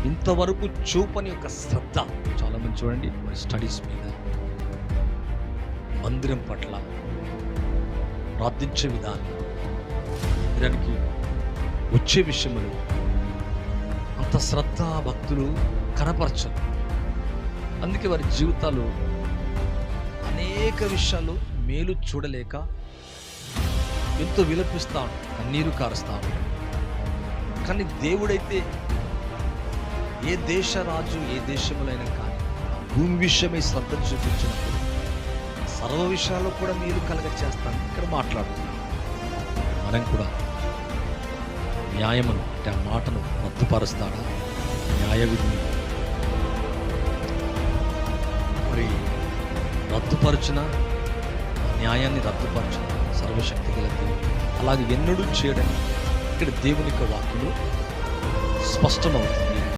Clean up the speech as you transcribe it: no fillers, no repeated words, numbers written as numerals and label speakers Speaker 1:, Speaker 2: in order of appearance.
Speaker 1: ఇంతవరకు చూపని యొక్క శ్రద్ధ. చాలామంది చూడండి వారి స్టడీస్ మీద, మందిరం పట్ల, ప్రార్థించే విధానం, మందిరానికి వచ్చే విషయములు అంత శ్రద్ధ భక్తులు కనపరచరు. అందుకే వారి జీవితాలు అనేక విషయాలు మేలు చూడలేక ఎంతో విలపిస్తా ఉంటారు, కన్నీరు కారుస్తా ఉంటారు. కానీ దేవుడైతే ఏ దేశ రాజు ఏ దేశములైనా కానీ భూమి విషయమై శ్రద్ధ చూపించినప్పుడు సర్వ విషయాల్లో కూడా మేలు కలగ చేస్తాను ఇక్కడ మాట్లాడుతున్నాను. మనం కూడా న్యాయమును అంటే ఆ మాటను రద్దుపరుస్తాడా? న్యాయ విధిని మరి రద్దుపరచిన న్యాయాన్ని రద్దుపరచిన సర్వశక్తి గల దేవుడు అలాగే ఎన్నడూ చేయడని ఇక్కడ దేవుని యొక్క వాక్యము స్పష్టమవుతుంది.